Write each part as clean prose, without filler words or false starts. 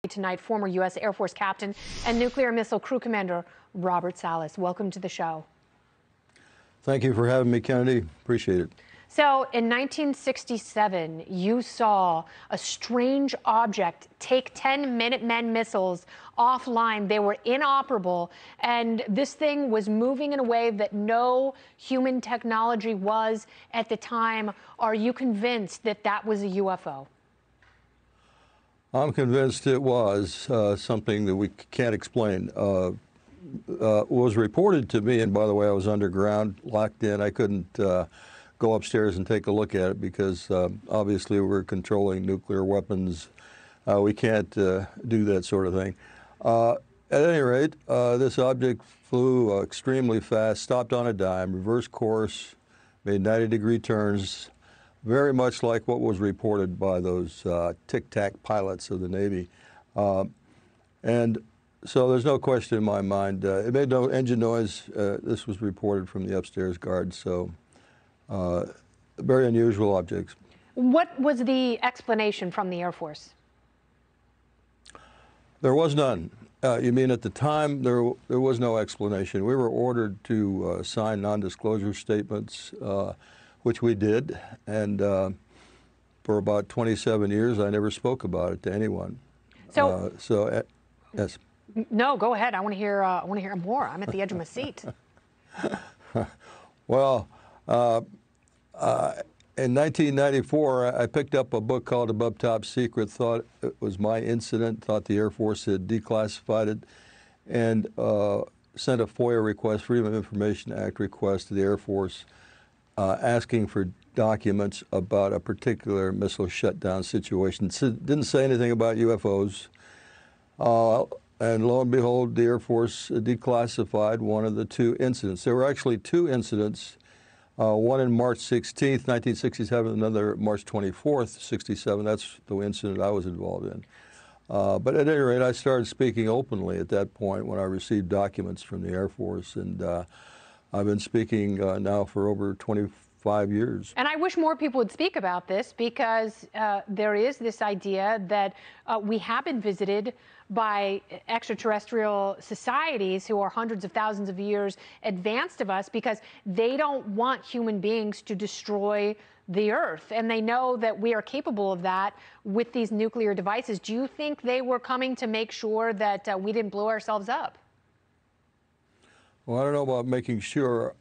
tonight, former U.S. Air Force captain and nuclear missile crew commander Robert Salas. Welcome to the show. Thank you for having me, Kennedy. Appreciate it. So in 1967, you saw a strange object take 10 Minutemen missiles offline. They were inoperable, and this thing was moving in a way that no human technology was at the time. Are you convinced that that was a UFO? I'm convinced it was something that we can't explain. Was reported to me, and by the way, I was underground, locked in. I couldn't go upstairs and take a look at it because obviously we're controlling nuclear weapons. We can't do that sort of thing. At any rate, this object flew extremely fast, stopped on a dime, reversed course, made 90-degree turns, very much like what was reported by those tic-tac pilots of the Navy. And so there's no question in my mind. It made no engine noise. This was reported from the upstairs guard, so very unusual objects. What was the explanation from the Air Force? There was none. You mean at the time there was no explanation. We were ordered to sign non-disclosure statements, which we did, and for about 27 years I never spoke about it to anyone. So, yes. No, go ahead. I want to hear more. I'm at the edge of my seat. Well, in 1994, I picked up a book called Above Top Secret, thought it was my incident, thought the Air Force had declassified it, and sent a FOIA request, Freedom of Information Act request to the Air Force, asking for documents about a particular missile shutdown situation. Didn't say anything about UFOs. And lo and behold, the Air Force declassified one of the two incidents. There were actually two incidents, one in March 16th, 1967, another March 24th, 67. That's the incident I was involved in. But at any rate, I started speaking openly at that point when I received documents from the Air Force. And I've been speaking now for over 25 years. And I wish more people would speak about this because there is this idea that we have been visited by extraterrestrial societies who are hundreds of thousands of years advanced of us because they don't want human beings to destroy the Earth. And they know that we are capable of that with these nuclear devices. Do you think they were coming to make sure that we didn't blow ourselves up? Well, I don't know about making sure.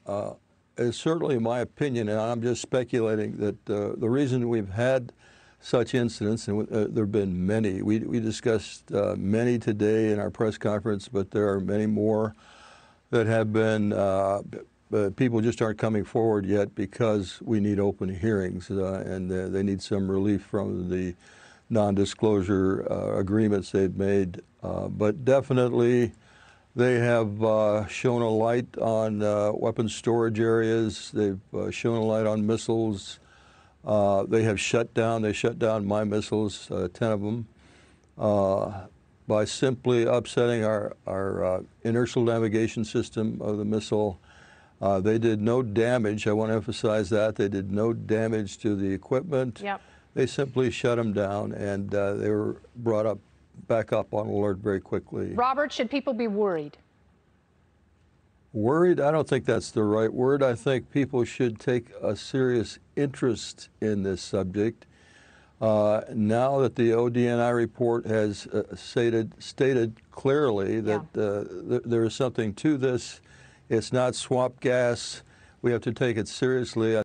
It's certainly my opinion, and I'm just speculating, that the reason we've had such incidents, and there have been many, we discussed many today in our press conference, but there are many more that have been, people just aren't coming forward yet because we need open hearings, and they need some relief from the non-disclosure agreements they've made. But definitely, they have shown a light on weapons storage areas. They've shown a light on missiles. They shut down my missiles, 10 of them, by simply upsetting our inertial navigation system of the missile. They did no damage. I want to emphasize that. They did no damage to the equipment. Yep. They simply shut them down, and they were brought back up on alert very quickly. Robert, should people be worried? Worried? I don't think that's the right word. I think people should take a serious interest in this subject. Now that the ODNI report has stated clearly that there is something to this, it's not swamp gas. We have to take it seriously.